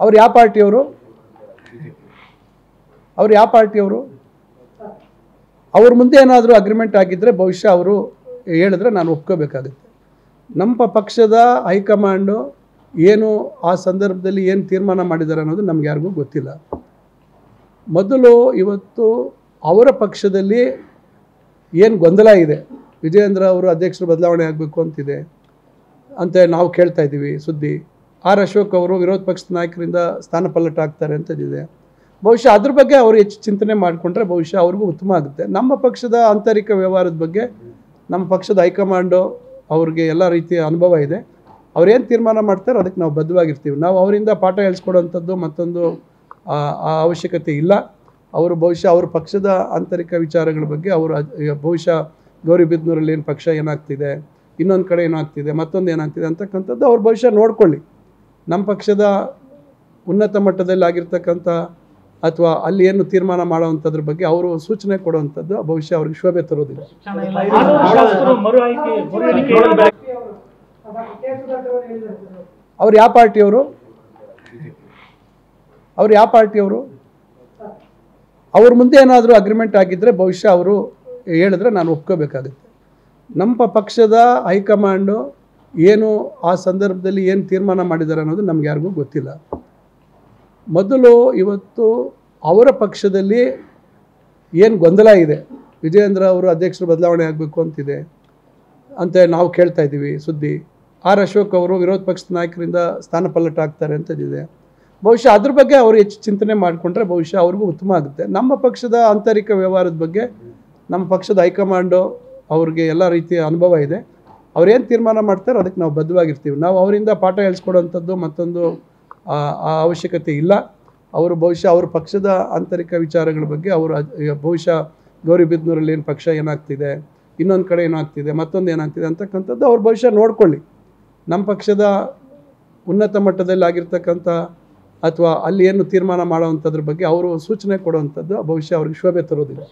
ಅವ್ರು ಯಾವ ಪಾರ್ಟಿಯವರು? ಅವ್ರು ಯಾವ ಪಾರ್ಟಿಯವರು? ಅವ್ರ ಮುಂದೆ ಏನಾದರೂ ಅಗ್ರಿಮೆಂಟ್ ಆಗಿದ್ದರೆ ಬಹುಶಃ ಅವರು ಹೇಳಿದ್ರೆ ನಾನು ಒಪ್ಕೋಬೇಕಾಗುತ್ತೆ. ನಮ್ಮ ಪಕ್ಷದ ಹೈಕಮಾಂಡು ಏನು ಆ ಸಂದರ್ಭದಲ್ಲಿ ಏನು ತೀರ್ಮಾನ ಮಾಡಿದ್ದಾರೆ ಅನ್ನೋದು ನಮ್ಗೆ ಯಾರಿಗೂ ಗೊತ್ತಿಲ್ಲ. ಮೊದಲು ಇವತ್ತು ಅವರ ಪಕ್ಷದಲ್ಲಿ ಏನು ಗೊಂದಲ ಇದೆ, ವಿಜಯೇಂದ್ರ ಅವರು ಅಧ್ಯಕ್ಷರು ಬದಲಾವಣೆ ಆಗಬೇಕು ಅಂತಿದೆ ಅಂತ ನಾವು ಕೇಳ್ತಾ ಇದ್ದೀವಿ ಸುದ್ದಿ. ಆರ್ ಅಶೋಕ್ ಅವರು ವಿರೋಧ ಪಕ್ಷದ ನಾಯಕರಿಂದ ಸ್ಥಾನ ಪಲ್ಲಟ ಆಗ್ತಾರೆ ಅಂತದಿದೆ. ಬಹುಶಃ ಅದ್ರ ಬಗ್ಗೆ ಅವರು ಹೆಚ್ಚು ಚಿಂತನೆ ಮಾಡಿಕೊಂಡ್ರೆ ಬಹುಶಃ ಅವ್ರಿಗೂ ಉತ್ತಮ ಆಗುತ್ತೆ. ನಮ್ಮ ಪಕ್ಷದ ಆಂತರಿಕ ವ್ಯವಹಾರದ ಬಗ್ಗೆ ನಮ್ಮ ಪಕ್ಷದ ಹೈಕಮಾಂಡು ಅವ್ರಿಗೆ ಎಲ್ಲ ರೀತಿಯ ಅನುಭವ ಇದೆ. ಅವ್ರೇನು ತೀರ್ಮಾನ ಮಾಡ್ತಾರೆ ಅದಕ್ಕೆ ನಾವು ಬದ್ಧವಾಗಿರ್ತೀವಿ. ನಾವು ಅವರಿಂದ ಪಾಠ ಹೇಳಿಸ್ಕೊಡೋವಂಥದ್ದು ಮತ್ತೊಂದು ಆ ಅವಶ್ಯಕತೆ ಇಲ್ಲ. ಅವರು ಬಹುಶಃ ಅವ್ರ ಪಕ್ಷದ ಆಂತರಿಕ ವಿಚಾರಗಳ ಬಗ್ಗೆ ಅವರು ಬಹುಶಃ ಗೌರಿಬಿದನೂರಲ್ಲಿ ಏನು ಪಕ್ಷ ಏನಾಗ್ತಿದೆ, ಇನ್ನೊಂದು ಕಡೆ ಏನಾಗ್ತಿದೆ, ಮತ್ತೊಂದು ಏನಾಗ್ತಿದೆ ಅಂತಕ್ಕಂಥದ್ದು ಅವ್ರು ಬಹುಶಃ ನೋಡ್ಕೊಳ್ಳಿ. ನಮ್ಮ ಪಕ್ಷದ ಉನ್ನತ ಮಟ್ಟದಲ್ಲಿ ಆಗಿರ್ತಕ್ಕಂಥ ಅಥವಾ ಅಲ್ಲಿ ಏನು ತೀರ್ಮಾನ ಮಾಡೋವಂಥದ್ರ ಬಗ್ಗೆ ಅವರು ಸೂಚನೆ ಕೊಡುವಂಥದ್ದು ಬಹುಶಃ ಅವ್ರಿಗೆ ಶೋಭೆ ತರೋದಿಲ್ಲ. ಅವ್ರು ಯಾವ ಪಾರ್ಟಿಯವರು? ಅವ್ರು ಯಾವ ಪಾರ್ಟಿಯವರು? ಅವ್ರ ಮುಂದೆ ಏನಾದರೂ ಅಗ್ರಿಮೆಂಟ್ ಆಗಿದ್ದರೆ ಬಹುಶಃ ಅವರು ಹೇಳಿದ್ರೆ ನಾನು ಒಪ್ಕೋಬೇಕಾಗುತ್ತೆ. ನಮ್ಮ ಪಕ್ಷದ ಹೈಕಮಾಂಡು ಏನು ಆ ಸಂದರ್ಭದಲ್ಲಿ ಏನು ತೀರ್ಮಾನ ಮಾಡಿದ್ದಾರೆ ಅನ್ನೋದು ನಮ್ಗೆ ಯಾರಿಗೂ ಗೊತ್ತಿಲ್ಲ. ಮೊದಲು ಇವತ್ತು ಅವರ ಪಕ್ಷದಲ್ಲಿ ಏನು ಗೊಂದಲ ಇದೆ, ವಿಜಯೇಂದ್ರ ಅವರು ಅಧ್ಯಕ್ಷರು ಬದಲಾವಣೆ ಆಗಬೇಕು ಅಂತಿದೆ ಅಂತ ನಾವು ಕೇಳ್ತಾ ಇದ್ದೀವಿ ಸುದ್ದಿ. ಆರ್ ಅಶೋಕ್ ಅವರು ವಿರೋಧ ಪಕ್ಷದ ನಾಯಕರಿಂದ ಸ್ಥಾನ ಪಲ್ಲಟ ಆಗ್ತಾರೆ ಅಂತದಿದೆ. ಬಹುಶಃ ಅದ್ರ ಬಗ್ಗೆ ಅವರು ಹೆಚ್ಚು ಚಿಂತನೆ ಮಾಡಿಕೊಂಡ್ರೆ ಬಹುಶಃ ಅವ್ರಿಗೂ ಉತ್ತಮ ಆಗುತ್ತೆ. ನಮ್ಮ ಪಕ್ಷದ ಆಂತರಿಕ ವ್ಯವಹಾರದ ಬಗ್ಗೆ ನಮ್ಮ ಪಕ್ಷದ ಹೈಕಮಾಂಡು ಅವ್ರಿಗೆ ಎಲ್ಲ ರೀತಿಯ ಅನುಭವ ಇದೆ. ಅವ್ರೇನು ತೀರ್ಮಾನ ಮಾಡ್ತಾರೆ ಅದಕ್ಕೆ ನಾವು ಬದ್ಧವಾಗಿರ್ತೀವಿ. ನಾವು ಅವರಿಂದ ಪಾಠ ಹೇಳಿಸ್ಕೊಡೋವಂಥದ್ದು ಮತ್ತೊಂದು ಆ ಅವಶ್ಯಕತೆ ಇಲ್ಲ. ಅವರು ಬಹುಶಃ ಅವ್ರ ಪಕ್ಷದ ಆಂತರಿಕ ವಿಚಾರಗಳ ಬಗ್ಗೆ ಅವರು ಬಹುಶಃ ಗೌರಿಬಿದನೂರಲ್ಲಿ ಏನು ಪಕ್ಷ ಏನಾಗ್ತಿದೆ, ಇನ್ನೊಂದು ಕಡೆ ಏನಾಗ್ತಿದೆ, ಮತ್ತೊಂದು ಏನಾಗ್ತಿದೆ ಅಂತಕ್ಕಂಥದ್ದು ಅವ್ರು ಬಹುಶಃ ನೋಡ್ಕೊಳ್ಳಿ. ನಮ್ಮ ಪಕ್ಷದ ಉನ್ನತ ಮಟ್ಟದಲ್ಲಿ ಆಗಿರ್ತಕ್ಕಂಥ ಅಥವಾ ಅಲ್ಲಿ ಏನು ತೀರ್ಮಾನ ಮಾಡೋವಂಥದ್ರ ಬಗ್ಗೆ ಅವರು ಸೂಚನೆ ಕೊಡುವಂಥದ್ದು ಬಹುಶಃ ಅವ್ರಿಗೆ ಶೋಭೆ ತರೋದಿಲ್ಲ.